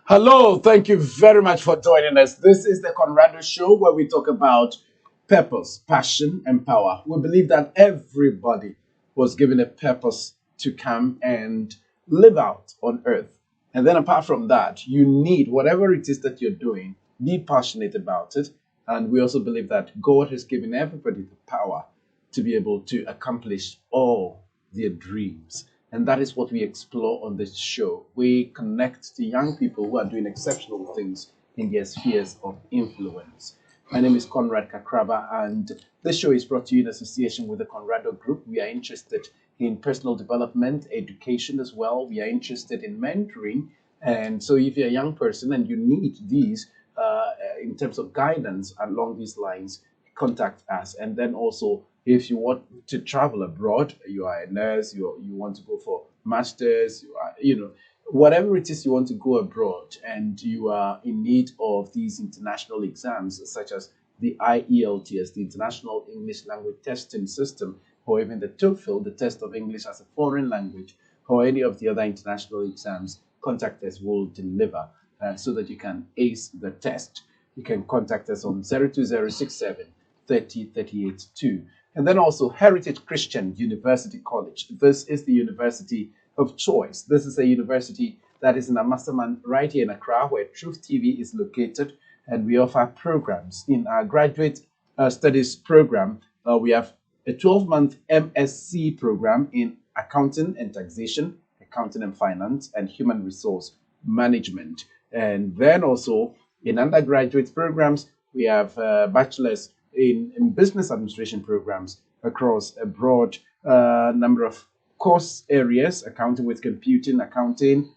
Hello, thank you very much for joining us. This is the Conrado Show where we talk about purpose, passion, and power. We believe that everybody was given a purpose to come and live out on earth. And then apart from that, you need whatever it is that you're doing, be passionate about it. And we also believe that God has given everybody the power to be able to accomplish all their dreams. And that is what we explore on this show. We connect to young people who are doing exceptional things in their spheres of influence. My name is Conrad Kakraba, and this show is brought to you in association with the Conrado Group. We are interested in personal development, education as well. We are interested in mentoring. And so if you're a young person and you need these in terms of guidance along these lines, contact us. And then also, if you want to travel abroad, you are a nurse, you want to go for masters, whatever it is you want to go abroad, and you are in need of these international exams, such as the IELTS, the International English Language Testing System, or even the TOEFL, the test of English as a foreign language, or any of the other international exams, contact us. We'll deliver so that you can ace the test. You can contact us on 02067 30 38 2. And then also Heritage Christian University College. This is the university of choice. This is a university that is in Amasaman right here in Accra, where Truth TV is located. And we offer programs. In our graduate studies program, we have a 12-month MSc program in accounting and taxation, accounting and finance, and human resource management. And then also in undergraduate programs, we have bachelor's in business administration programs across a broad number of course areas: accounting with computing, accounting,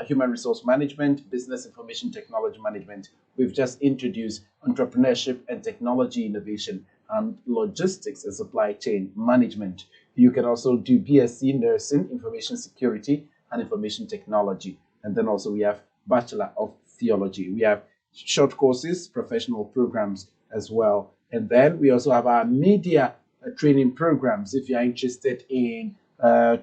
human resource management, business information technology management. We've just introduced entrepreneurship and technology innovation, and logistics and supply chain management. You can also do BSc nursing, information security, and information technology. And then also we have Bachelor of Theology. We have short courses, professional programs as well. And then we also have our media training programs. If you're interested in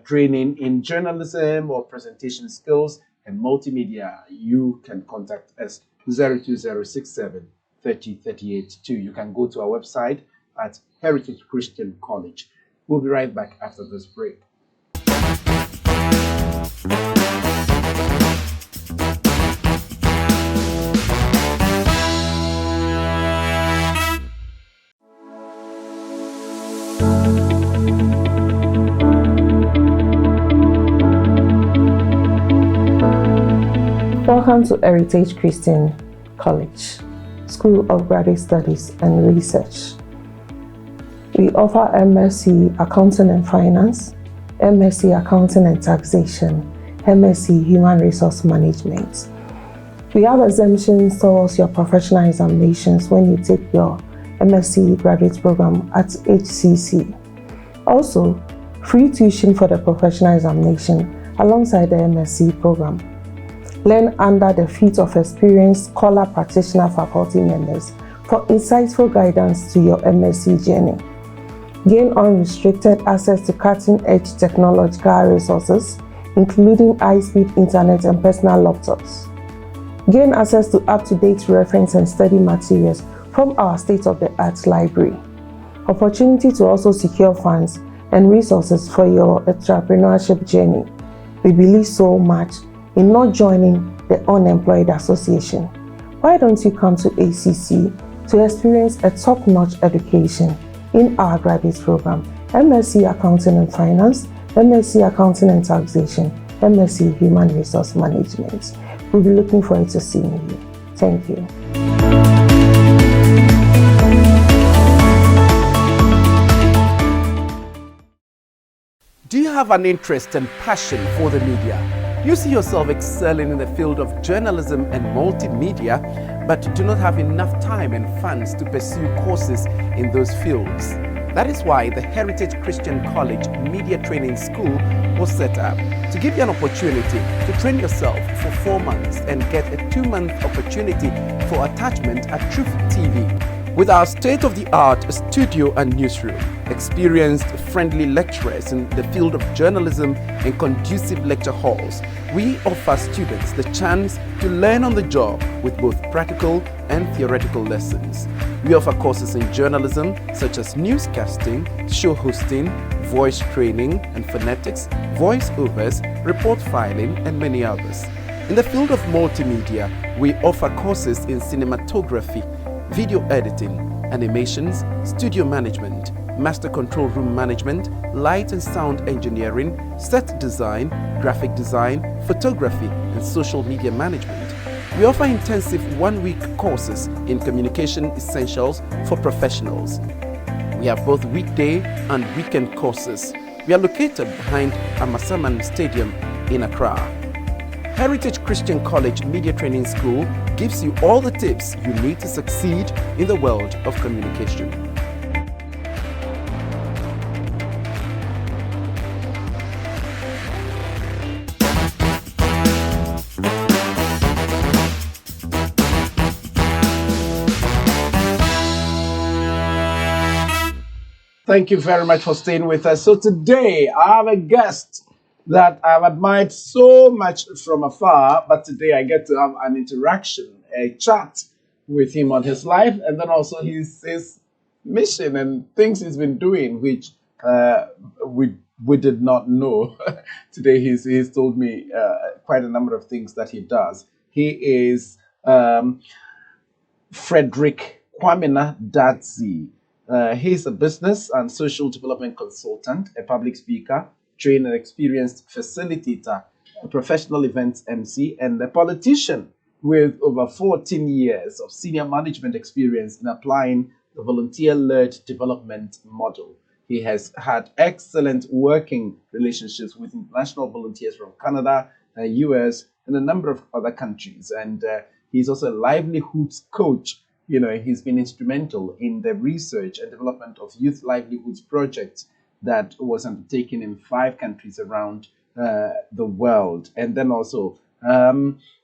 training in journalism or presentation skills and multimedia, you can contact us 02067 30 38 2. You can go to our website at Heritage Christian College. We'll be right back after this break. Welcome to Heritage Christian College, School of Graduate Studies and Research. We offer MSc Accounting and Finance, MSc Accounting and Taxation, MSc Human Resource Management. We have exemptions towards your professional examinations when you take your MSc graduate program at HCC. Also, free tuition for the professional examination alongside the MSc program. Learn under the feet of experienced scholar practitioner faculty members for insightful guidance to your MSc journey. Gain unrestricted access to cutting-edge technological resources, including high-speed internet and personal laptops. Gain access to up-to-date reference and study materials from our state-of-the-art library. Opportunity to also secure funds and resources for your entrepreneurship journey. We believe so much in not joining the Unemployed Association. Why don't you come to ACC to experience a top-notch education in our graduate program: MSc Accounting and Finance, MSc Accounting and Taxation, MSc Human Resource Management. We'll be looking forward to seeing you. Thank you. Do you have an interest and passion for the media? You see yourself excelling in the field of journalism and multimedia, but do not have enough time and funds to pursue courses in those fields. That is why the Heritage Christian College Media Training School was set up to give you an opportunity to train yourself for 4 months and get a 2-month opportunity for attachment at Truth TV. With our state-of-the-art studio and newsroom, experienced friendly lecturers in the field of journalism and conducive lecture halls, we offer students the chance to learn on the job with both practical and theoretical lessons. We offer courses in journalism such as newscasting, show hosting, voice training and phonetics, voiceovers, report filing, and many others. In the field of multimedia, we offer courses in cinematography, video editing, animations, studio management, master control room management, light and sound engineering, set design, graphic design, photography, and social media management. We offer intensive one-week courses in communication essentials for professionals. We have both weekday and weekend courses. We are located behind Amasaman Stadium in Accra. Heritage Christian College Media Training School gives you all the tips you need to succeed in the world of communication. Thank you very much for staying with us. So today I have a guest that I've admired so much from afar, but today I get to have an interaction, a chat with him on his life and then also his mission and things he's been doing, which we did not know. Today he's told me quite a number of things that he does. He is Frederick Kwamina Dadzie. He's a business and social development consultant, a public speaker, trained and experienced facilitator, a professional events MC, and a politician with over 14 years of senior management experience in applying the volunteer-led development model. He has had excellent working relationships with international volunteers from Canada, US, and a number of other countries. And he's also a livelihoods coach. You know, he's been instrumental in the research and development of youth livelihoods projects that was undertaken in 5 countries around the world. And then also,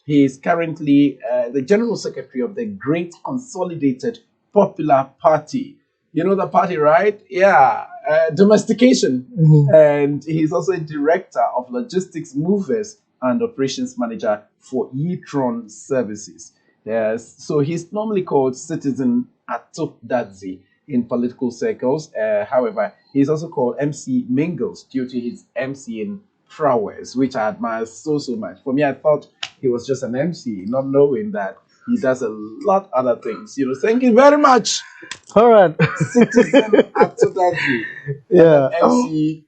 he is currently the General Secretary of the Great Consolidated Popular Party. You know the party, right? Yeah, domestication. Mm-hmm. And he's also a Director of Logistics Movers and Operations Manager for e-tron Services. Yes, so he's normally called Citizen Ato Dadzie in political circles. However, he's also called MC Mingles due to his MCing prowess, which I admire so much. For me, I thought he was just an MC, not knowing that he does a lot other things. You know, thank you very much. All right. Citizen Ato Dadzie. Yeah. MC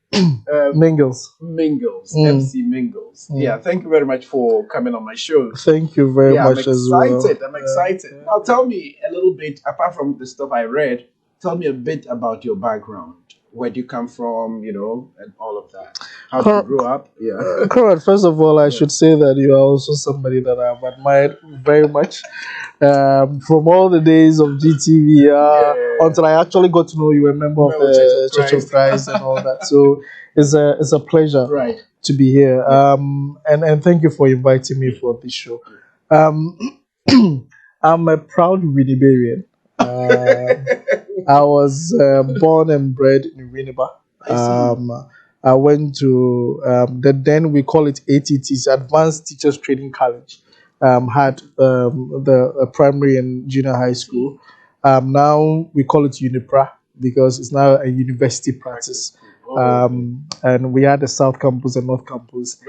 Mingles. MC Mingles. Yeah, thank you very much for coming on my show. Thank you very much as well. I'm excited. Now tell me a little bit, apart from the stuff I read, tell me a bit about your background. Where do you come from, you know, and all of that. How did you grow up? Yeah. Conrad, first of all, I should say that you are also somebody that I've admired very much. From all the days of GTV until I actually got to know you, a member of the Church of Christ and all that. So it's a pleasure to be here. And thank you for inviting me for this show. I'm a proud Winnebarian. I was born and bred in Winneba. I went to then we call it ATTC, Advanced Teachers Training College. Had the primary and junior high school. Now we call it Unipra because it's now a university practice. And we had the South Campus and North Campus.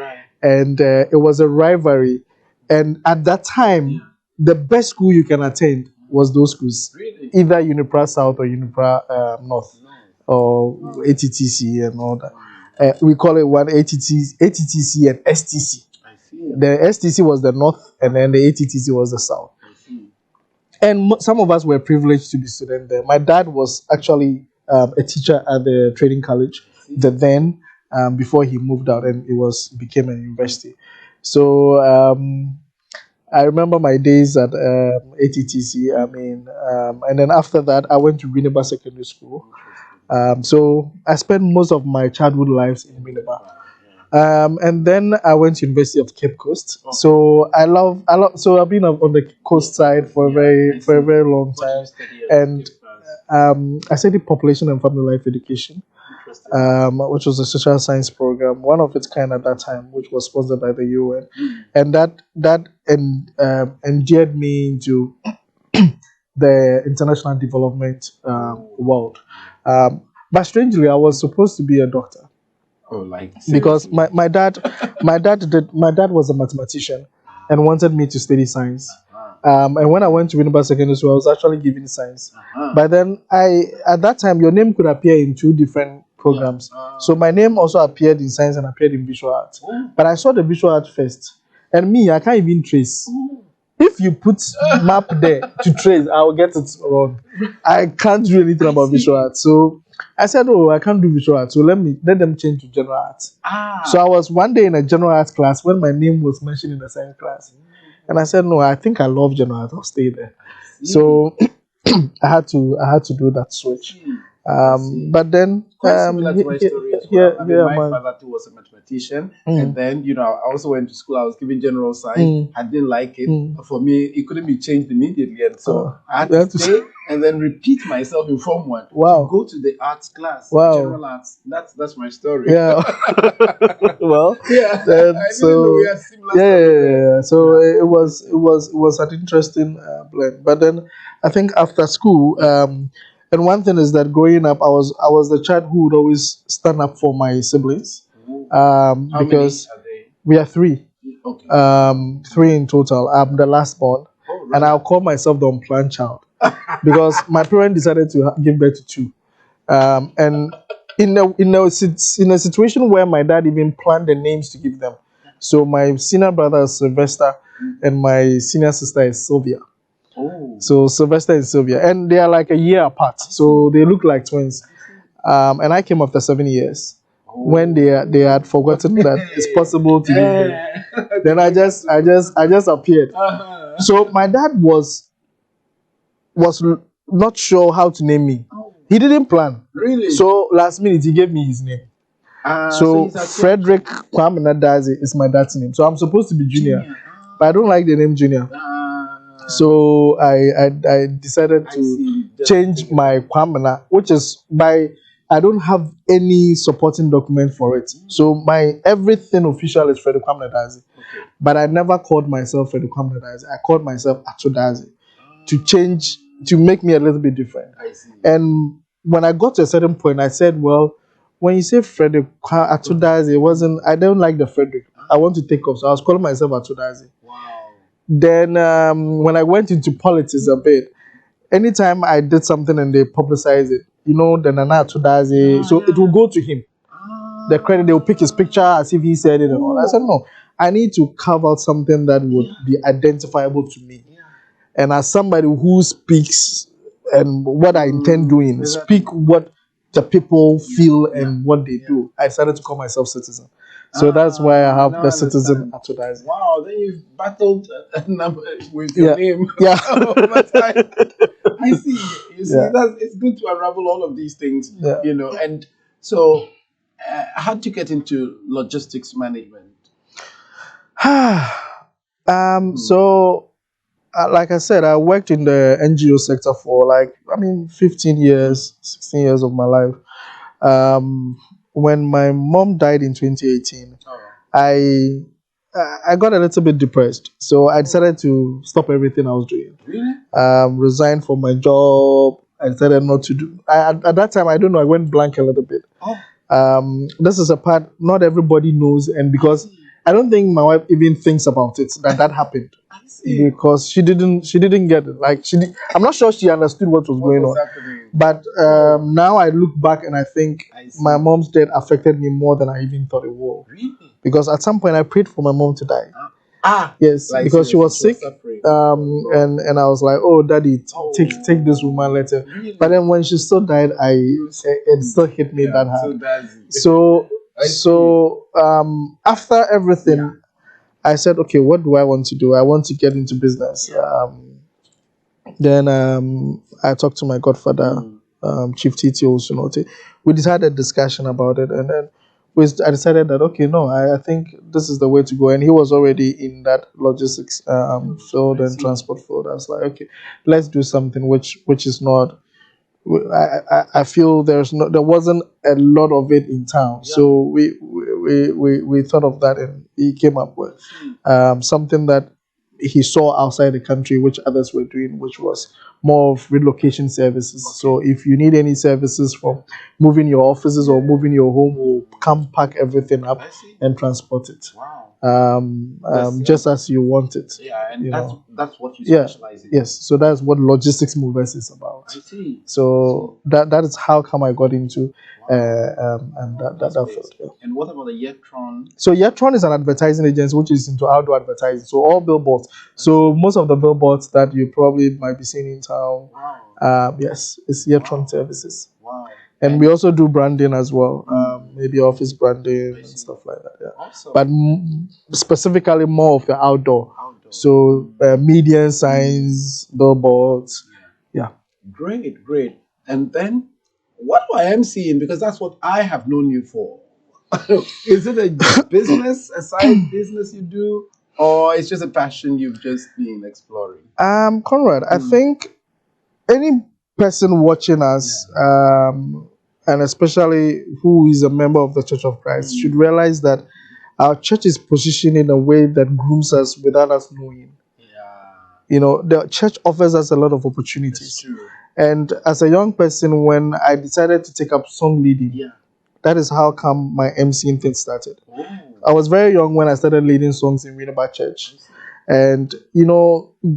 And it was a rivalry. And at that time, the best school you can attend was those schools. Really? Either Unipra South or Unipra North or ATTC and all that. We call it one ATTC and STC. The STC was the North and then the ATTC was the South. And some of us were privileged to be students there. My dad was actually a teacher at the training college before he moved out and it became a university. So I remember my days at ATTC. And then after that, I went to Winneba Secondary School. So I spent most of my childhood lives in Winneba. And then I went to University of Cape Coast. Okay. So so I've been on the coast side for a very long time. And I studied population and family life education. which was a social science program, one of its kind at that time, which was sponsored by the UN, and that endeared me into the international development world. But strangely, I was supposed to be a doctor. Oh, like Because seriously? my dad was a mathematician and wanted me to study science. And when I went to Winneba Secondary School, I was actually given science. But then at that time, your name could appear in two different programs. So my name also appeared in science and appeared in visual art. But I saw the visual art first. And me, I can't even trace. If you put map there to trace, I will get it wrong. I can't do anything about visual art. So I said, oh, I can't do visual art. So let them change to general art. So I was one day in a general art class when my name was mentioned in the science class. And I said, no, I think I love general art. I'll stay there. So I had to do that switch. But then quite similar to my story as well. My father too was a mathematician, and then I also went to school. I was given general science. I didn't like it. For me, it couldn't be changed immediately, and so I had to stay and then repeat myself in Form 1 to go to the arts class, general arts. That's my story. Yeah. Well, yeah. So it was an interesting blend. But then I think after school, and one thing is that growing up, I was the child who would always stand up for my siblings. How Because many are they? we are three. Okay. 3 in total. I'm the last born, and I'll call myself the unplanned child because my parents decided to give birth to 2. And in a situation where my dad even planned the names to give them. So my senior brother is Sylvester, and my senior sister is Sylvia. So Sylvester and Sylvia, and they are like a year apart, so they look like twins. And I came after 7 years when they had forgotten that it's possible to give them. Then I just appeared. So my dad was not sure how to name me. He didn't plan. Really? So last minute he gave me his name. So Frederick Kwamina Dadzie is my dad's name. So I'm supposed to be Junior. But I don't like the name Junior. So I decided to change my Kwamina, which is I don't have any supporting document for it. So my everything official is Frederick Kwamina Dadzie. But I never called myself Frederick Kwamina Dadzie. I called myself Ato Dadzie to make me a little bit different. And when I got to a certain point, I said, well, when you say Frederick Ato Dadzie, I don't like the Frederick. I want to take off. So I was calling myself Ato Dadzie. Then when I went into politics a bit, anytime I did something and they publicize it, the Nana Ato Dadzie, so it will go to him. The credit, they will pick his picture as if he said it and all. I said, no, I need to carve out something that would be identifiable to me. And as somebody who speaks and what I intend doing, speak what the people feel and what they do, I decided to call myself Citizen. So that's why I have the Citizen Ato Dadzie. Wow, then you've battled a number with your name. Yeah. I see. You see, it's good to unravel all of these things, And so, how did you get into logistics management? So, like I said, I worked in the NGO sector for 15 years, 16 years of my life. When my mom died in 2018, I got a little bit depressed. So I decided to stop everything I was doing. Really? Resign from my job. I decided not to do. At that time, I don't know. I went blank a little bit. This is a part not everybody knows, and because I don't think my wife even thinks about it that happened. Because she didn't get it. I'm not sure she understood what was going on. Happening? But now I look back and I think my mom's death affected me more than I even thought it would. Really? Because at some point I prayed for my mom to die. Yes, because she was sick. And I was like, oh, Daddy, take this woman later. Really? But then when she still died, it still hit me that hard. So after everything, I said, okay, what do I want to do? I want to get into business. Then I talked to my godfather, Chief Titi Osunote. We had a discussion about it, and then I decided that, okay, no, I think this is the way to go. And he was already in that logistics field and transport field. I was like, okay, let's do something which is not I feel there wasn't a lot of it in town, so we thought of that, and he came up with something that he saw outside the country, which others were doing, which was more of relocation services. So if you need any services from moving your offices or moving your home, we'll come pack everything up and transport it. Just as you want it. Yeah, and that's what you Yeah. specialize in. Yes. So that's what logistics movers is about. I see. So that is how come I got into that field. Yeah. And what about the Yetron? So Yetron is an advertising agency which is into outdoor advertising. So all billboards. So most of the billboards that you probably might be seeing in town, yes, it's Yetron services. Wow. And we also do branding as well, maybe office branding and stuff like that. Yeah. Awesome. But specifically more of the outdoor. So media signs, billboards. Yeah. Great. And then, what do I am seeing? Because that's what I have known you for. Is it a business, a side business you do, or it's just a passion you've just been exploring? Conrad, I think any person watching us, and especially who is a member of the Church of Christ, should realize that our church is positioned in a way that grooms us without us knowing. Yeah. The church offers us a lot of opportunities. That's true. And as a young person, when I decided to take up song leading, that is how come my MCing thing started. Oh. I was very young when I started leading songs in Winneba Church. And,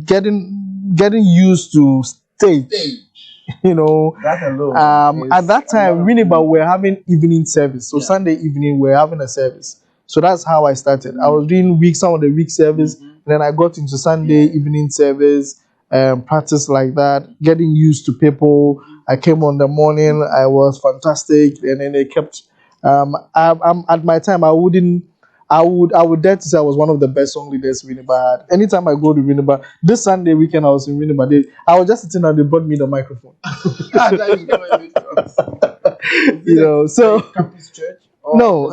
getting used to stage. That alone at that time, Winneba were having evening service. So Sunday evening, we're having a service. So that's how I started. I was doing some of the week service, and then I got into Sunday evening service, practice like that, getting used to people. I came on the morning, I was fantastic, and then they kept. I'm at my time, I would dare to say I was one of the best song leaders Winneba had. Anytime I go to Winneba, this Sunday weekend I was in Winneba, I was just sitting and they brought me the microphone. So Campus Church? No,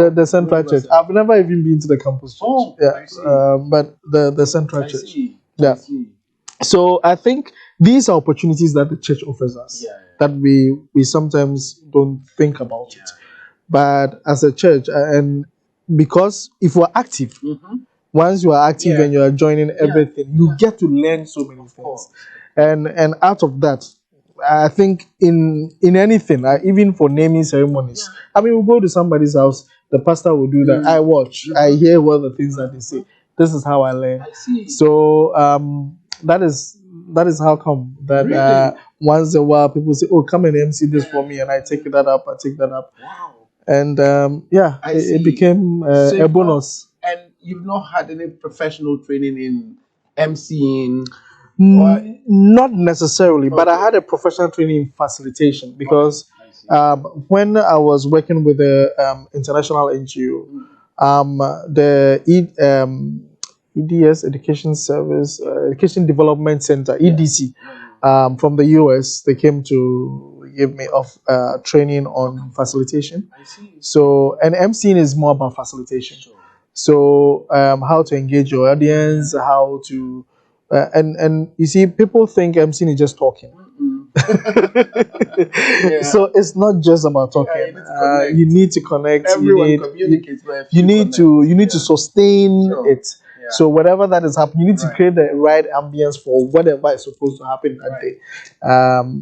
the Central Church. I've never even been to the campus church. Oh, yeah, I see. But the Central Church. See. Yeah. I see. So I think these are opportunities that the church offers us that we sometimes don't think about it. But as a church, and because if we're active, once you are active and you are joining everything, you get to learn so many things. And out of that, I think in anything, even for naming ceremonies, I mean, we'll go to somebody's house, the pastor will do that. I watch, I hear what the things that they say. This is how I learn. I see. So that is how come that once in a while people say, "Oh, come and MC this for me," and I take that up. Wow. And it became a bonus. And you've not had any professional training in MCing? Not necessarily, but I had a professional training in facilitation because when I was working with the international NGO, the EDS Education Service, Education Development Center, EDC, from the US, they came to give me training on facilitation. I see. So, and MCing is more about facilitation. Sure. So, how to engage your audience, how to, and you see, people think MCing is just talking. So it's not just about talking. You need to connect. Everyone communicates. You need to sustain it. Yeah. So whatever that is happening, you need to create the right ambience for whatever is supposed to happen that day.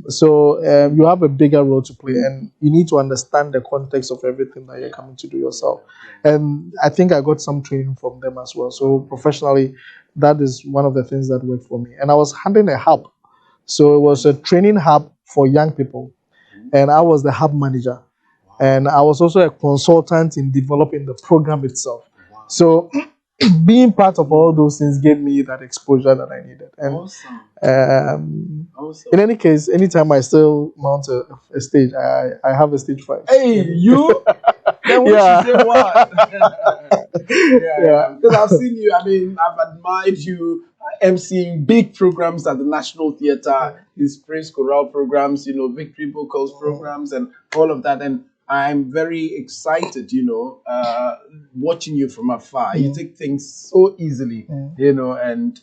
So you have a bigger role to play, and you need to understand the context of everything that you're coming to do yourself. And I think I got some training from them as well. So professionally, that is one of the things that worked for me. And I was handling a hub. So it was a training hub for young people. And I was the hub manager. And I was also a consultant in developing the program itself. So being part of all those things gave me that exposure that I needed. And in any case, anytime I still mount a stage, I have a stage fright. Hey, you? Then we should say what? Because I've seen you, I've admired you emceeing big programs at the National Theatre, his praise chorale programs, victory vocals programs and all of that. And I'm very excited, watching you from afar. You take things so easily, and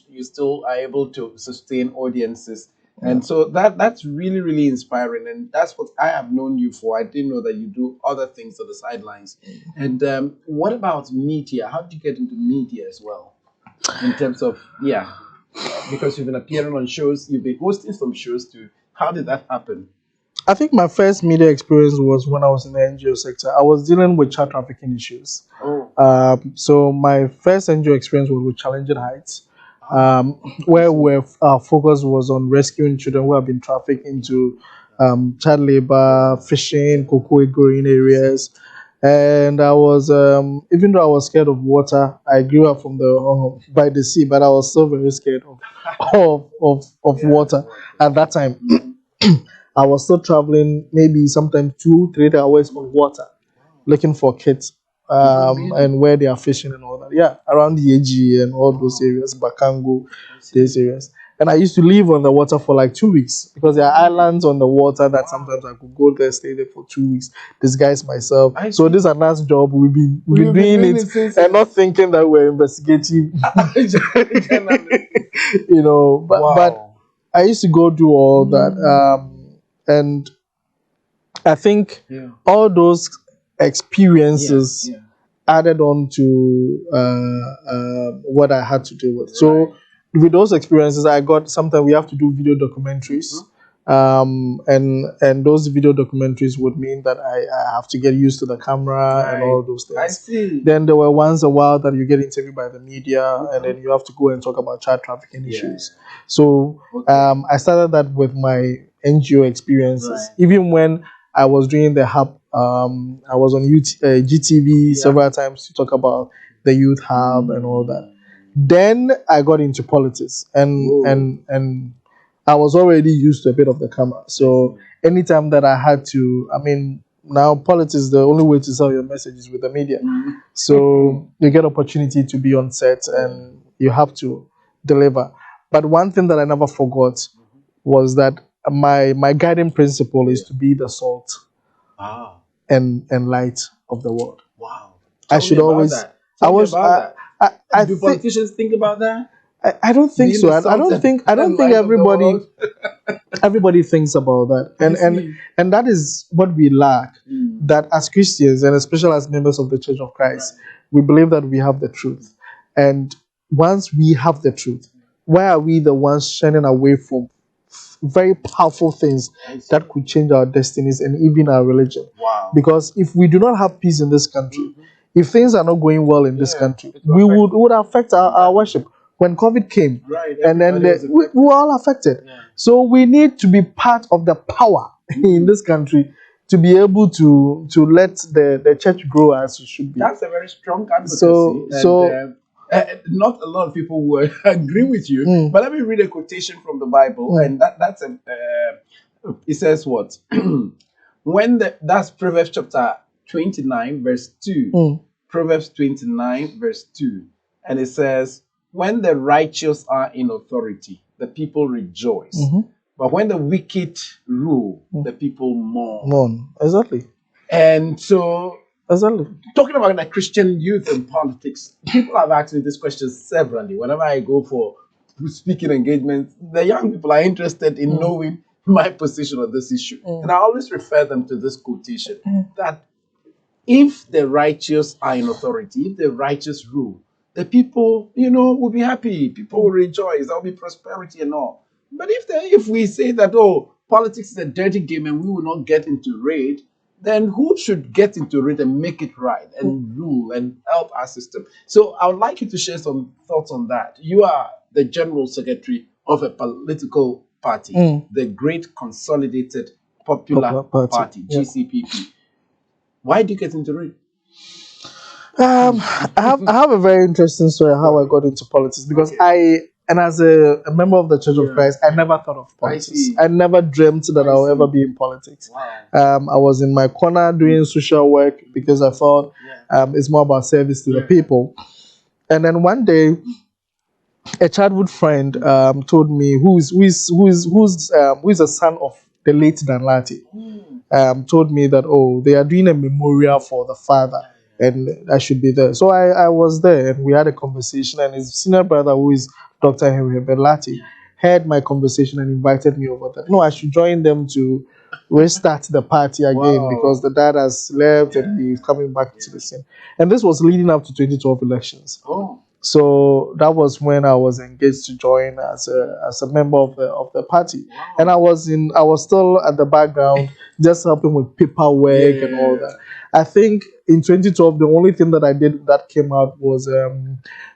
you still are able to sustain audiences And so that's really, really inspiring. And that's what I have known you for. I didn't know that you do other things on the sidelines. And what about media? How did you get into media as well? In terms of, because you've been appearing on shows, you've been hosting some shows too. How did that happen? I think my first media experience was when I was in the NGO sector. I was dealing with child trafficking issues. So my first NGO experience was with Challenging Heights, where our focus was on rescuing children who have been trafficked into child labor, fishing, cocoa growing areas. And I was, even though I was scared of water, I grew up from the by the sea, but I was still very scared of water at that time. I was still traveling maybe sometimes 2-3 hours from water, looking for kids, and where they are fishing and all that. Yeah, around the AG and all those areas, Bakango, these areas. And I used to live on the water for like 2 weeks because there are islands on the water that sometimes I could go there, stay there for 2 weeks, disguise myself. So this is a nice job. We've been doing it and not thinking that we're investigative. But I used to go do all that. And I think all those experiences added on to what I had to deal with. So with those experiences, I got sometimes we have to do video documentaries. And those video documentaries would mean that I have to get used to the camera and all those things. I see. Then there were once a while that you get interviewed by the media, and then you have to go and talk about child trafficking issues. So I started that with my NGO experiences. Even when I was doing the hub, I was on GTV several times to talk about the youth hub and all that. Then I got into politics, and I was already used to a bit of the camera. So anytime that I had to, now politics, the only way to sell your message is with the media. So you get opportunity to be on set and you have to deliver. But one thing that I never forgot was that my guiding principle is to be the salt and light of the world. Wow. I should always. Do politicians think about that? I don't think so. I don't think everybody thinks about that. And that is what we lack. That as Christians and especially as members of the Church of Christ, we believe that we have the truth. And once we have the truth, why are we the ones shining away from very powerful things that could change our destinies and even our religion? Because if we do not have peace in this country, if things are not going well in this country, we would affect our worship. When COVID came, and then we were all affected. So we need to be part of the power in this country to be able to let the church grow as it should be. That's a very strong advocacy. Not a lot of people will agree with you, but let me read a quotation from the Bible, and that's it says what? That's Proverbs chapter 29, verse 2. Proverbs 29, verse 2. And it says, when the righteous are in authority, the people rejoice. But when the wicked rule, the people mourn. Exactly. And so, talking about the Christian youth and politics, people have asked me this question severally. Whenever I go for speaking engagements, the young people are interested in knowing my position on this issue. And I always refer them to this quotation, that if the righteous are in authority, if the righteous rule, the people, will be happy. People will rejoice. There will be prosperity and all. But if we say that, politics is a dirty game and we will not get into raid, then who should get into raid and make it right and rule and help our system? So I would like you to share some thoughts on that. You are the general secretary of a political party, the Great Consolidated Popular Party, GCPP. Why did you get into raid? I have a very interesting story how I got into politics, because as a member of the Church of Christ, I never thought of politics. I never dreamt that I would ever be in politics. I was in my corner doing social work because I thought it's more about service to the people. And then one day, a childhood friend told me who's a son of the late Danlati, told me that they are doing a memorial for the father, and I should be there. So I was there, and we had a conversation, and his senior brother, who is Dr. Henry Belati, heard my conversation and invited me over there. No, I should join them to restart the party again because the dad has left and he's coming back to the scene. And this was leading up to 2012 elections. So that was when I was engaged to join as a member of the party. And I was still at the background just helping with paperwork and all that. I think in 2012 the only thing that I did that came out was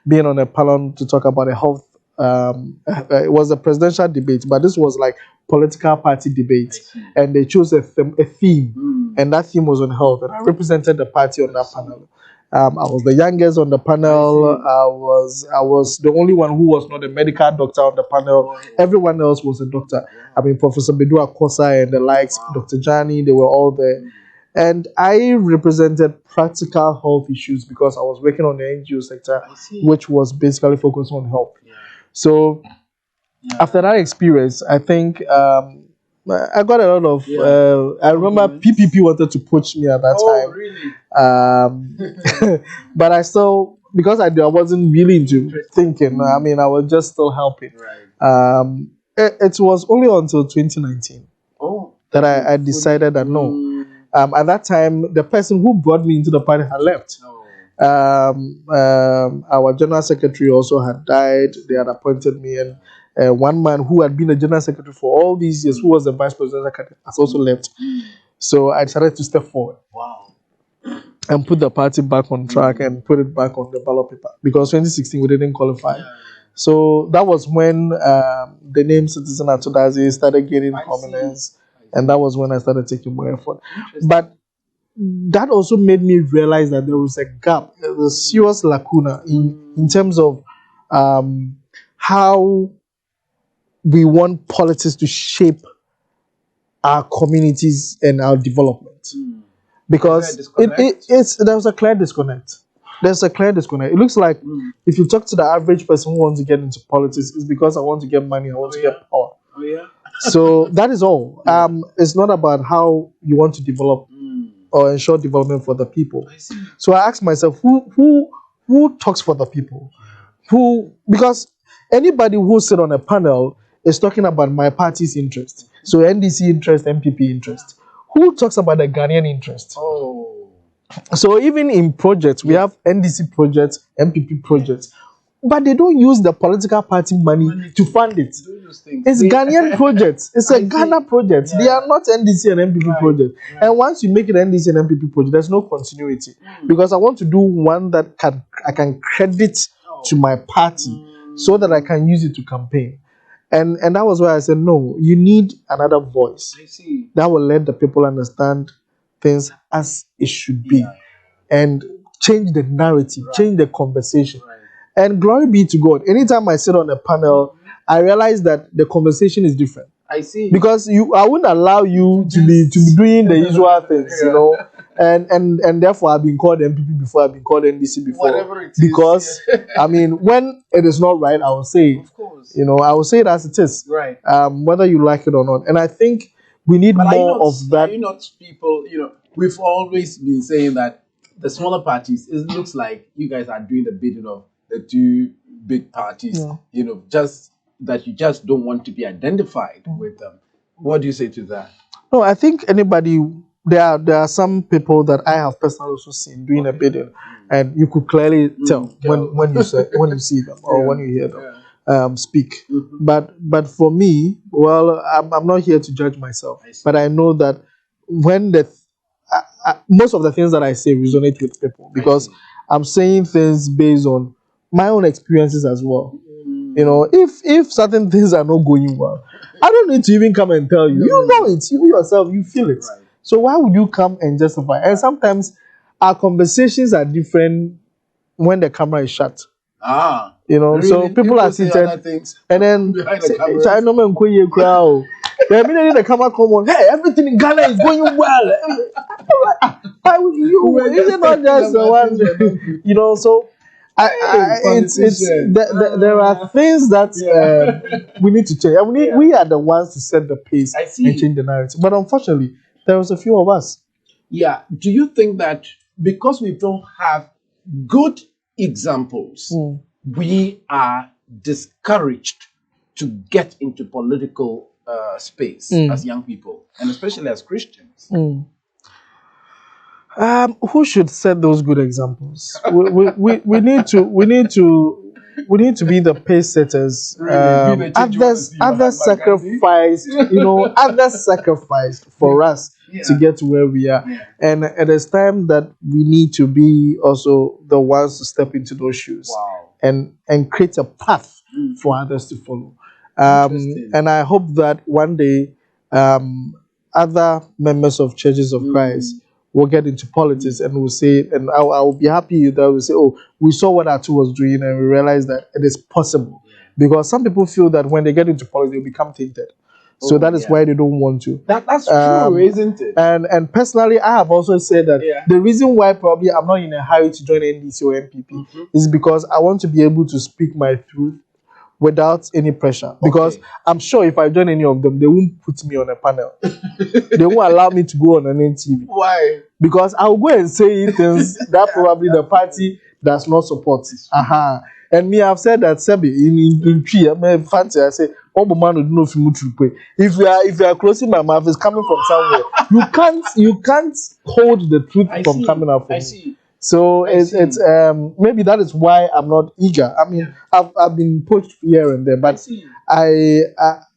being on a panel to talk about a health it was a presidential debate, but this was like political party debate, and they chose a theme, and that theme was on health, and I represented the party on that panel. I was the youngest on the panel. I was the only one who was not a medical doctor on the panel. Everyone else was a doctor. I mean, Professor Bedua Kosa and the likes, Dr. Jani, they were all there. And I represented practical health issues because I was working on the NGO sector, which was basically focused on health. So after that experience, I think I got a lot of. I remember PPP wanted to poach me at that time. Really? But I still, because I wasn't really into thinking. I mean, I was just still helping. It was only until 2019 that I decided that no. At that time, the person who brought me into the party had left. Our general secretary also had died. They had appointed me, and one man who had been a general secretary for all these years, who was the vice president, has also left. So I decided to step forward and put the party back on track and put it back on the ballot paper, because 2016 we didn't qualify. So that was when the name Citizen Dadzie started gaining prominence, and that was when I started taking more effort. But that also made me realize that there was a gap, a serious lacuna in terms of how we want politics to shape our communities and our development. Because there was a clear disconnect. There's a clear disconnect. It looks like if you talk to the average person who wants to get into politics, it's because I want to get money, I want to get power. So that is all. It's not about how you want to develop or ensure development for the people. So I asked myself, who talks for the people? Because anybody who sit on a panel is talking about my party's interest. So NDC interest, MPP interest. Who talks about the Ghanaian interest? So even in projects, we have NDC projects, MPP projects, but they don't use the political party money to fund it. It's Ghanaian projects. It's a Ghana project. They are not NDC and MPP projects. And once you make it NDC and MPP project, there's no continuity. Because I want to do one that I can credit to my party so that I can use it to campaign. And that was why I said, no, you need another voice that will let the people understand things as it should be and change the narrative, change the conversation. And glory be to God. Anytime I sit on a panel, I realize that the conversation is different. Because I wouldn't allow you to be doing the usual things, you know. And therefore I've been called MPP before, I've been called NDC before. Whatever it is. Because I mean, when it is not right, I will say it. Of course. You know, I will say it as it is. Whether you like it or not. And I think we need more of that. Are you not people, you know, we've always been saying that the smaller parties, it looks like you guys are doing the bidding of the two big parties, you know, just that you just don't want to be identified with them. What do you say to that? No, I think there are some people that I have personally also seen doing a bidding, and you could clearly tell when you see them or when you hear them speak. But for me, well, I'm not here to judge myself, but I know that when most of the things that I say resonate with people, because I'm saying things based on my own experiences as well. You know, if certain things are not going well, I don't need to even come and tell you. You know it. You yourself, you feel it. So why would you come and justify? And sometimes our conversations are different when the camera is shut. You know, really? So people are seated, and then the minute the camera come on, hey, everything in Ghana is going well. Why would you? Is it not just one? You know, so there are things that we need to change. And we are the ones to set the pace and change the narrative. But unfortunately, there was a few of us. Yeah. Do you think that because we don't have good examples, we are discouraged to get into political space as young people, and especially as Christians? Who should set those good examples? We need to be the pace setters. Really, be the change you wanna see, Others Mahatma Gandhi. sacrificed, others sacrificed for us to get to where we are. Yeah. And it is time that we need to be also the ones to step into those shoes. Wow. And create a path for others to follow. Interesting. And I hope that one day other members of churches of Christ will get into politics and will say, and I will be happy that we say, oh, we saw what Atu was doing and we realized that it is possible. Because some people feel that when they get into politics, they become tainted. So that is why they don't want to. That's true, isn't it? And personally, I have also said that the reason why probably I'm not in a hurry to join NDC or NPP is because I want to be able to speak my truth without any pressure. Because I'm sure if I join any of them, they won't put me on a panel. They won't allow me to go on an NTV. Why? Because I'll go and say things that probably the party does not support. And me, I've said that Sebi in tree, I'm fancy. I say, oh, man, don't know if you are closing my mouth, it's coming from somewhere. You can't hold the truth from coming out from me. So it's maybe that is why I'm not eager. I mean, I've been pushed here and there, but I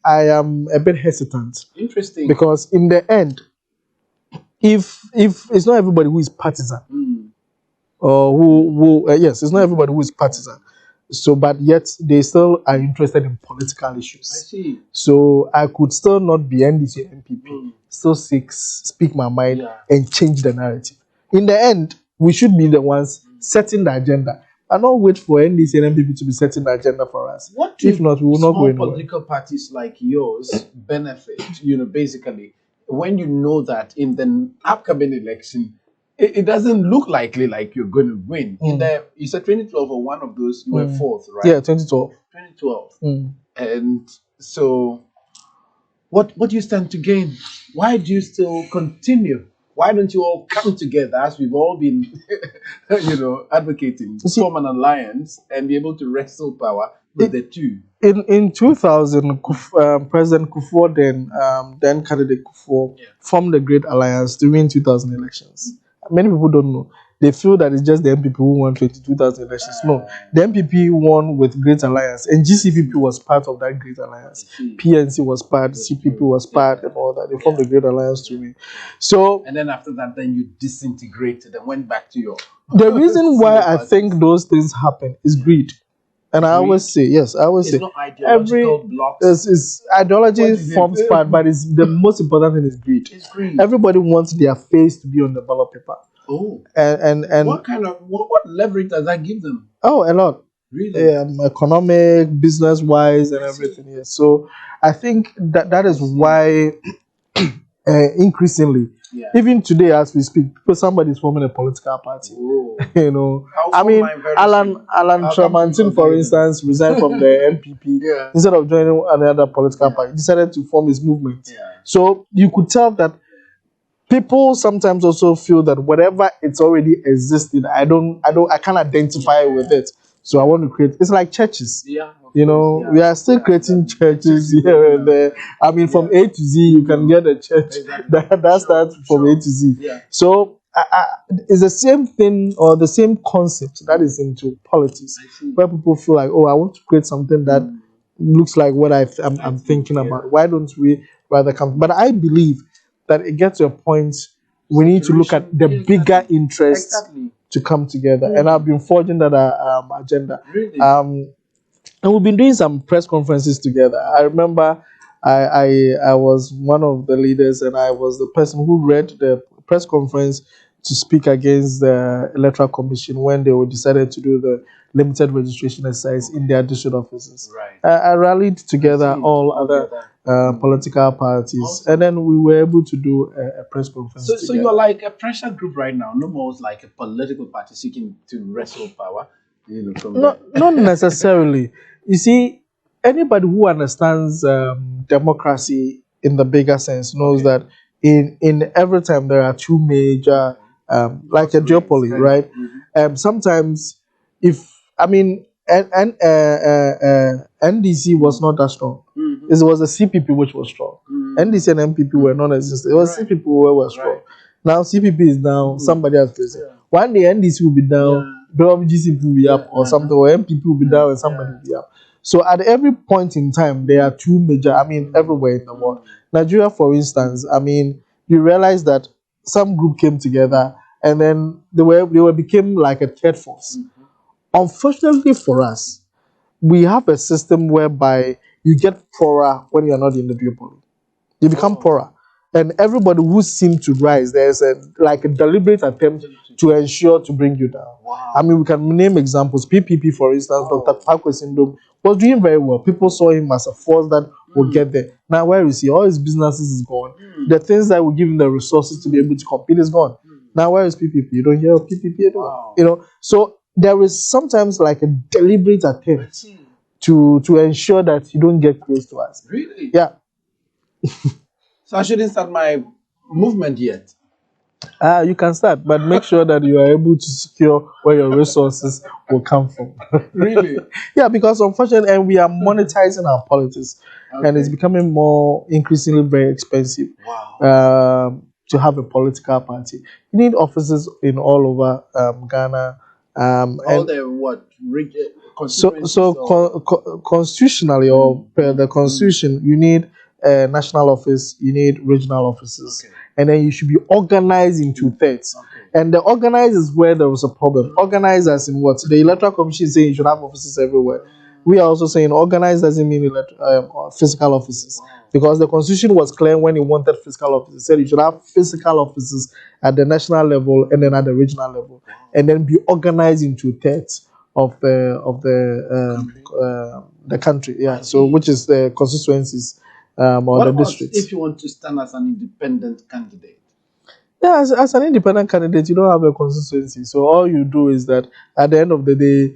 am a bit hesitant. Interesting. Because in the end, if it's not everybody who is partisan, or yes, it's not everybody who is partisan. So, but yet they still are interested in political issues. I see. So I could still not be NDC and MPP, still speak my mind and change the narrative. In the end, we should be the ones setting the agenda and not wait for NDC and MPP to be setting the agenda for us. If not, we will not go anywhere. Political parties like yours benefit, basically, when you know that in the upcoming election, it doesn't look likely like you're going to win. You said 2012 or one of those, you were fourth, right? Yeah, 2012. 2012. And so, what do you stand to gain? Why do you still continue? Why don't you all come together, as we've all been, advocating, form an alliance and be able to wrestle power with the two? In 2000, President Kufuor, then candidate Kufuor, formed the Great Alliance during 2000 elections. Many people don't know. They feel that it's just the MPP who won 2000 elections. No, the MPP won with Great Alliance, and GCPP was part of that Great Alliance. PNC was part, CPP was part, and all that. They formed the Great Alliance to win. So, and then after that, then you disintegrated and went back to your. The reason why I think those things happen is greed. And I always say, yes, I always say, not ideological blocks. Is ideology forms part, but it's the most important thing is greed. It's greed. Everybody wants their face to be on the ballot paper. Oh. And what leverage does that give them? Oh, a lot. Really? Economic, business wise, and everything. Yes. So I think that is why increasingly, even today as we speak, somebody is forming a political party. I mean, Alan Tramantin, for instance, resigned from the MPP instead of joining another political party. Decided to form his movement. So you could tell that people sometimes also feel that whatever it's already existing, I can't identify with it. So I want to create. It's like churches. We are still creating churches here and there. I mean, from A to Z, you can get a church that starts from A to Z. So it's the same thing or the same concept that is into politics, where people feel like, oh, I want to create something that looks like what I'm thinking about. Why don't we rather come? But I believe that it gets to a point we need to look at the bigger interests to come together. And I've been forging that agenda. Really? And we've been doing some press conferences together. I remember I was one of the leaders, and I was the person who read the press conference to speak against the Electoral Commission when they decided to do the limited registration exercise in their district offices. Right. I rallied together all other political parties, and then we were able to do a press conference. So you're like a pressure group right now, no more like a political party seeking to wrestle power. Not necessarily. You see, anybody who understands democracy in the bigger sense knows that in every time there are two major, like a duopoly, right? Sometimes, NDC was not that strong. It was the CPP which was strong. NDC and MPP were non-existent. It was CPP who were strong. Now CPP is down. Somebody has to say. One day NDC will be down. Probably GCPP will be up or something. Or MPP will be down and somebody will be up. So at every point in time, there are two major. I mean, everywhere in the world. Nigeria, for instance. I mean, you realize that some group came together and then they became like a third force. Unfortunately for us, we have a system whereby you get poorer when you're not in the duopoly. You become poorer. And everybody who seems to rise, there's a deliberate attempt to ensure to bring you down. I mean, we can name examples. PPP, for instance, Dr. Takwe Syndrome was doing very well. People saw him as a force that will get there. Now, where is he? All his businesses is gone. The things that will give him the resources to be able to compete is gone. Now, where is PPP? You don't hear of PPP at all. You know, so there is sometimes like a deliberate attempt to ensure that you don't get close to us. Really? Yeah. So I shouldn't start my movement yet. You can start, but make sure that you are able to secure where your resources will come from. Really? Yeah, because unfortunately, and we are monetizing our politics, and it's becoming increasingly very expensive. Wow. To have a political party, you need offices in all over Ghana. All the what? Constitutionally or per the constitution, you need a national office, you need regional offices, and then you should be organized into thirds. And the organized is where there was a problem. Organized as in what? The Electoral Commission is saying you should have offices everywhere. We are also saying organized doesn't mean physical offices. Because the constitution was clear when it wanted physical offices. It said you should have physical offices at the national level and then at the regional level, and then be organized into thirds of the country. Yeah. So which is the constituencies or the districts. If you want to stand as an independent candidate? Yeah, as an independent candidate, you don't have a constituency. So all you do is that at the end of the day,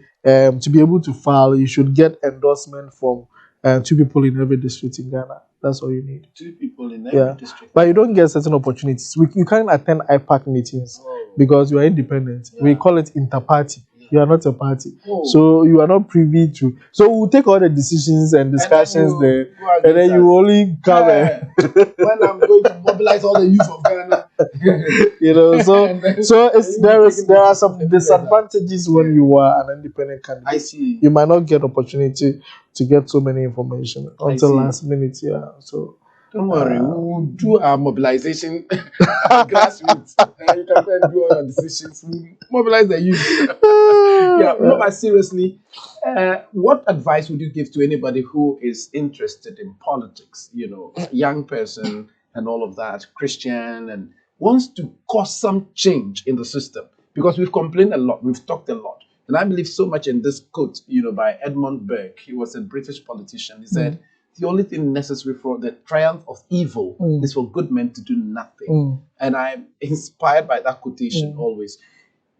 to be able to file, you should get endorsement from 2 people in every district in Ghana. That's all you need. 2 people in every district. But you don't get certain opportunities. You can't attend IPAC meetings because you are independent. We call it inter-party. You are not a party. So you are not privy to. So we'll take all the decisions and discussions there. And then you only come when I'm going to mobilize all the youth of Ghana. You know, there are some disadvantages when you are an independent candidate. I see. You might not get opportunity to get so many information until last minute. Yeah. So don't worry, we'll do our mobilization at grassroots. You can go and do all your decisions. We'll mobilize the youth. No, but seriously, what advice would you give to anybody who is interested in politics? You know, a young person and all of that, Christian, and wants to cause some change in the system? Because we've complained a lot, we've talked a lot. And I believe so much in this quote, by Edmund Burke. He was a British politician. He said, the only thing necessary for the triumph of evil is for good men to do nothing. And I'm inspired by that quotation always.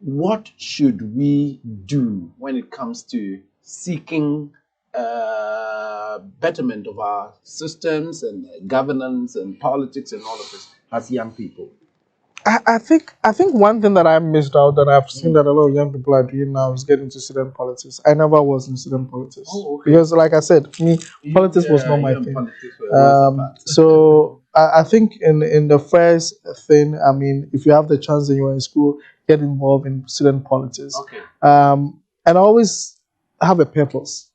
What should we do when it comes to seeking betterment of our systems and governance and politics and all of this as young people? I think one thing that I missed out that I've seen that a lot of young people are doing now is getting into student politics. I never was in student politics because, like I said, for me, politics was not my thing. So I think in the first thing, I mean, if you have the chance and you are in school, get involved in student politics. And always have a purpose.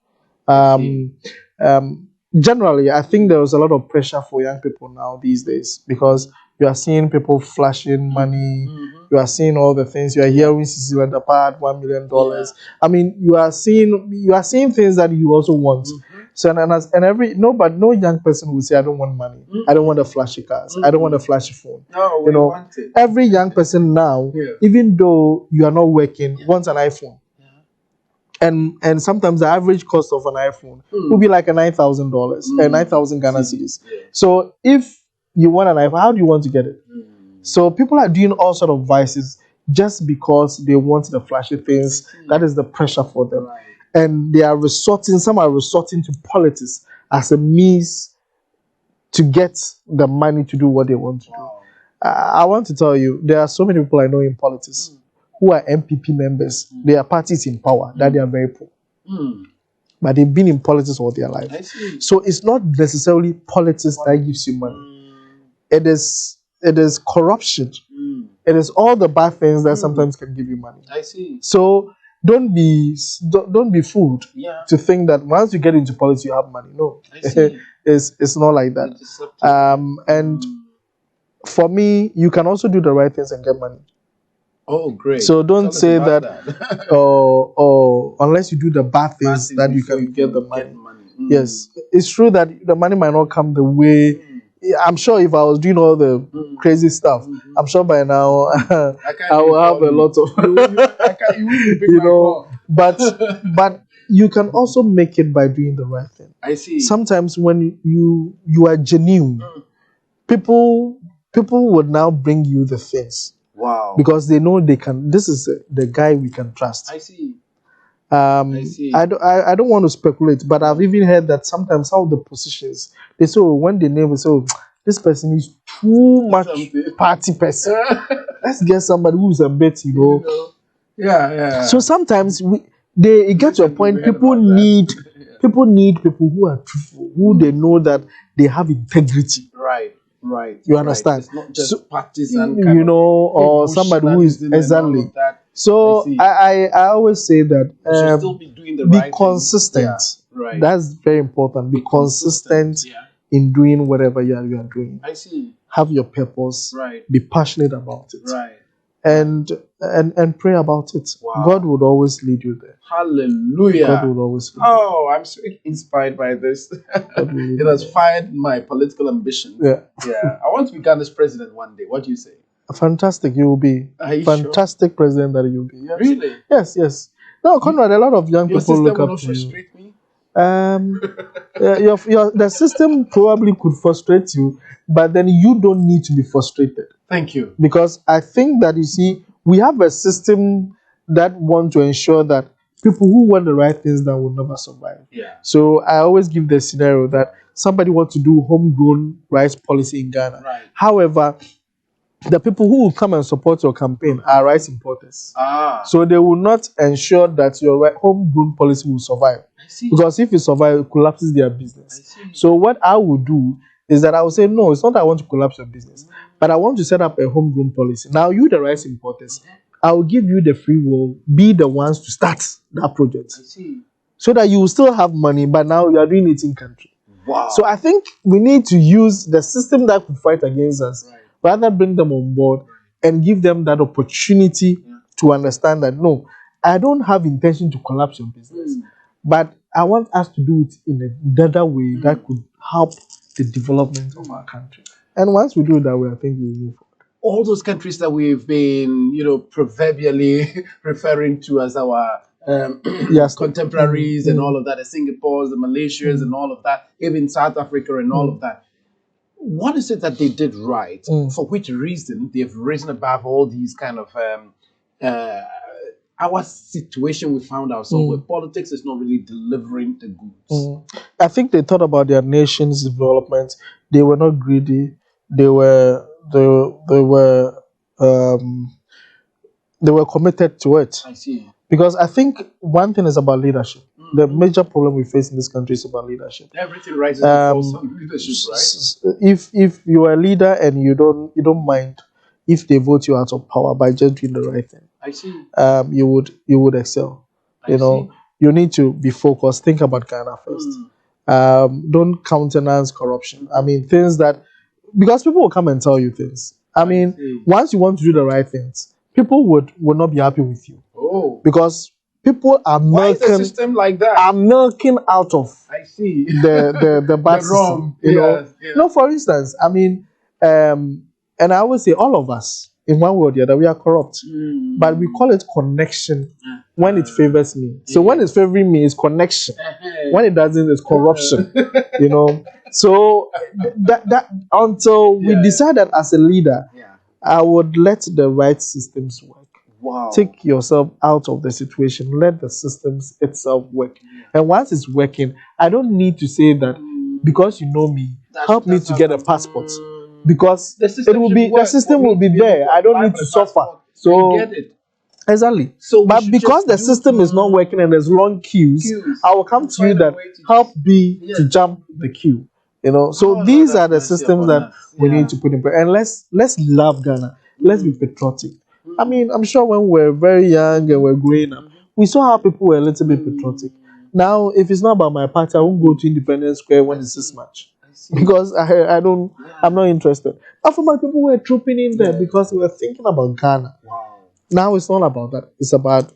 Generally, I think there was a lot of pressure for young people now these days because you are seeing people flashing money. You are seeing all the things. You are hearing CC Wendapart, $1 million. I mean, you are seeing things that you also want. So but no young person will say, I don't want money. I don't want a flashy cars. I don't want a flashy phone. No, we want it. Every young person now, even though you are not working, wants an iPhone. And sometimes the average cost of an iPhone will be like $9,000, 9,000 Ghana cedis. So if you want an iPhone, how do you want to get it? So people are doing all sort of vices just because they want the flashy things. That is the pressure for them. And some are resorting to politics as a means to get the money to do what they want to do. I want to tell you, there are so many people I know in politics who are MPP members. They are parties in power that they are very poor. but they've been in politics all their life. I see. So it's not necessarily politics that gives you money. It is corruption. It is all the bad things that sometimes can give you money. I see. So don't be fooled to think that once you get into politics you have money. No, I see. it's not like that. And for me, you can also do the right things and get money. Oh, great. So don't say that, unless you do the bad things that you can get the money. Yes, it's true that the money might not come the way. I'm sure if I was doing all the crazy stuff, I'm sure by now I will have a lot of, you know. But you can also make it by doing the right thing. I see. Sometimes when you are genuine, people would now bring you the things. Wow. Because they know they can. This is the guy we can trust. I see. I see. I don't want to speculate, but I've even heard that sometimes some of the positions they say, when they name it, so this person is too much party person. Let's get somebody who's a bit, you know. Yeah. So sometimes it gets to a point. People need people who are truthful, who they know that they have integrity. Right. You understand? It's not just partisan, you know, or somebody who is exactly. So I always say that still be doing the right consistent. Yeah, right. That's very important. Be consistent in doing whatever you are doing. I see. Have your purpose. Right. Be passionate about it. Right. And pray about it. Wow. God would always lead you there. Hallelujah. God would always lead you. I'm so inspired by this. It has fired my political ambition. Yeah. I want to be Ghana's president one day. What do you say? Fantastic, you will be. Fantastic sure? President that you will be. Yes. Really? Yes. No, Conrad, a lot of young people look up to you. Frustrate me? The system probably could frustrate you, but then you don't need to be frustrated. Thank you. Because I think that, you see, we have a system that wants to ensure that people who want the right things that will never survive. Yeah. So I always give the scenario that somebody wants to do homegrown rice policy in Ghana. Right. However, the people who will come and support your campaign are rice importers. So they will not ensure that your homegrown policy will survive. I see. Because if it survives, it collapses their business. I see. So what I will do is that I will say, no, it's not that I want to collapse your business, but I want to set up a homegrown policy. Now, you, the rice importers, I will give you the free will, be the ones to start that project. I see. So that you will still have money, but now you are doing it in country. Wow. So I think we need to use the system that could fight against us, rather bring them on board and give them that opportunity to understand that, no, I don't have intention to collapse your business, but I want us to do it in a better way that could help the development of our country. And once we do it that way, I think we'll move forward. All those countries that we've been, proverbially referring to as our contemporaries and all of that, the Singapores, the Malaysians and all of that, even South Africa and all of that. What is it that they did right? For which reason they've risen above all these kind of our situation we found ourselves where politics is not really delivering the goods? I think they thought about their nation's development. They were not greedy. They were committed to it. I see. Because I think one thing is about leadership. The major problem we face in this country is about leadership. Everything rises and falls on leadership, right? If you are a leader and you don't mind if they vote you out of power by just doing the right thing, I see. You would excel. You need to be focused. Think about Ghana first. Don't countenance corruption. I mean, things that, because people will come and tell you things. I mean, once you want to do the right things, people would not be happy with you. Oh. Because people are milking. Why is the system like that? Are milking out of. I see. The bad system. You know, for instance, I mean, and I always say all of us, in one way or the other, we are corrupt. But we call it connection when it favors me. So when it's favoring me, it's connection. When it doesn't, it's corruption. So that until we decide that as a leader, I would let the right systems work. Wow. Take yourself out of the situation. Let the systems itself work. And once it's working, I don't need to say that because you know me, help me to get a passport. Because the system will be there. I don't need to suffer. So get it. Exactly. So we But should because just the do system is not working and there's long queues, I will come to you find a that way to help just- me Yes. to jump the queue. You know, so Oh, Lord, these have are the mercy systems upon that us. we Yeah. need to put in place. And let's love Ghana. Let's be patriotic. I mean, I'm sure when we're very young and we're growing up, we saw how people were a little bit patriotic. Now, if it's not about my party, I won't go to Independence Square when it's this match. Because I don't, I'm not interested. But for my people were trooping in there because we were thinking about Ghana. Wow. Now it's not about that. It's about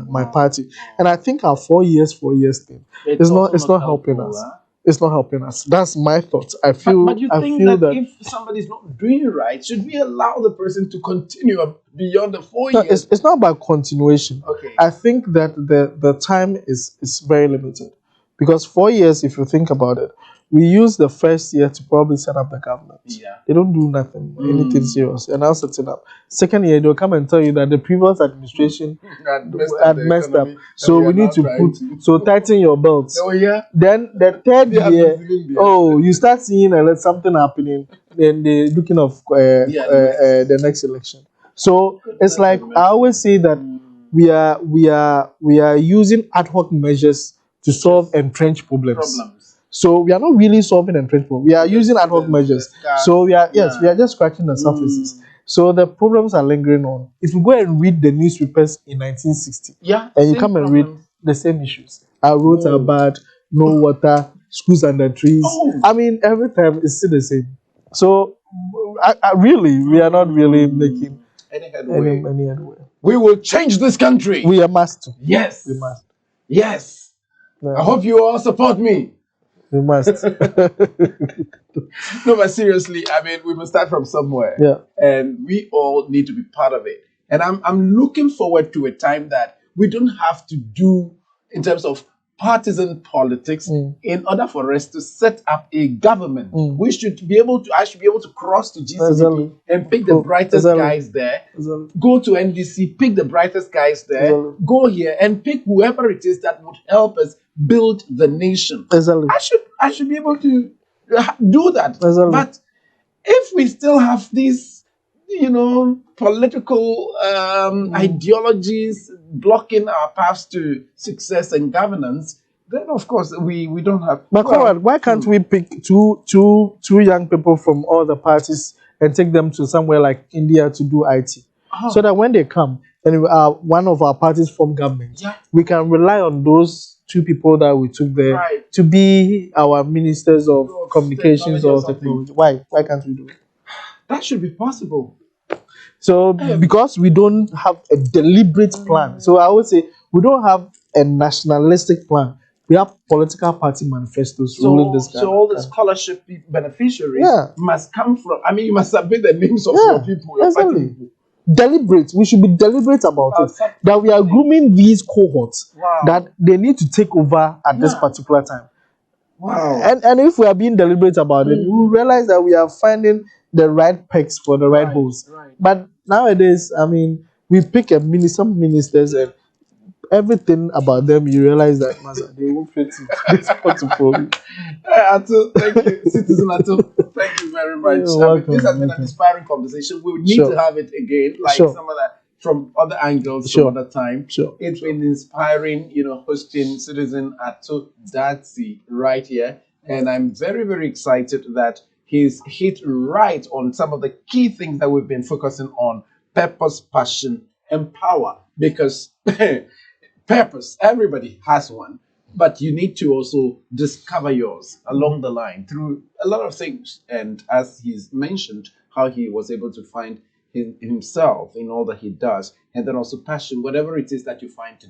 my party, and I think our 4 years thing. It's also not helping helpful, us. huh? It's not helping us. That's my thoughts. I feel. But you I think feel that if somebody's not doing it right, should we allow the person to continue beyond the 4 no, years? it's not about continuation. Okay. I think that the time is very limited, because 4 years, if you think about it, we use the first year to probably set up the government. Yeah. They don't do nothing, anything serious, and now setting up. Second year, they'll come and tell you that the previous administration had messed up, so we need to tighten your belts. Oh yeah. Then the third Yeah, year, Brazilian you start seeing something happening. Then they're looking of the next election. So it's like I always say that we are using ad hoc measures to solve entrenched problems. So we are not really solving entrenched problems. We are using ad hoc measures. So we are just scratching the surfaces. So the problems are lingering on. If you go and read the newspapers in 1960, and you come and read the same issues. Our roads are bad, no water, schools under trees. I mean, every time it's still the same. So we are not really making any headway. Any headway. We will change this country. We are must. Yes. We must. Yes. Yeah. I hope you all support me. We must. No, but seriously, I mean, we must start from somewhere. Yeah. And we all need to be part of it. And I'm looking forward to a time that we don't have to do in terms of partisan politics in order for us to set up a government. I should be able to cross to GCPP and pick the brightest guys there. Go to NDC, pick the brightest guys there. Go here and pick whoever it is that would help us build the nation. I should be able to do that. But if we still have these, political ideologies blocking our paths to success and governance, then of course we don't have. But Conrad, why can't we pick two young people from all the parties and take them to somewhere like India to do IT, so that when they come and one of our parties form government, we can rely on those two people that we took there to be our ministers of communications or technology. Why can't we do it? That should be possible. So because we don't have a deliberate plan, so I would say we don't have a nationalistic plan. We have political party manifestos ruling this country. So all the scholarship beneficiaries must come from. I mean, you must submit the names of your people. Your party people. Deliberate. We should be deliberate about it. That we are grooming these cohorts that they need to take over at this particular time. Wow. And if we are being deliberate about it, we will realize that we are finding the right pegs for the right holes. But nowadays, I mean, we pick some ministers and everything about them, you realize that they won't fit into this portfolio. Atul, thank you. Citizen Atul, thank you very much. This has been an inspiring conversation. We need to have it again, like some of that from other angles, some other time. It's been inspiring, hosting Citizen Atul Dadzie right here. And I'm very, very excited that he's hit right on some of the key things that we've been focusing on: purpose, passion, and power. Because purpose, everybody has one, but you need to also discover yours along the line through a lot of things. And as he's mentioned, how he was able to find himself in all that he does, and then also passion, whatever it is that you find to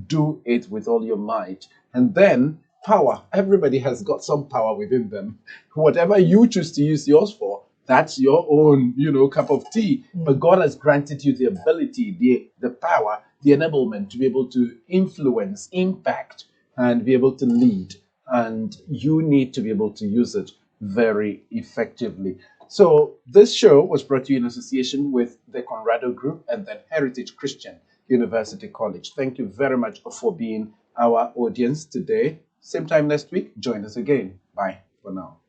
do it with all your might. And then power, everybody has got some power within them. Whatever you choose to use yours for, that's your own, cup of tea. But God has granted you the ability, the power, the enablement to be able to influence, impact, and be able to lead. And you need to be able to use it very effectively. So this show was brought to you in association with the Conrado Group and then Heritage Christian University College. Thank you very much for being our audience today. Same time next week. Join us again. Bye for now.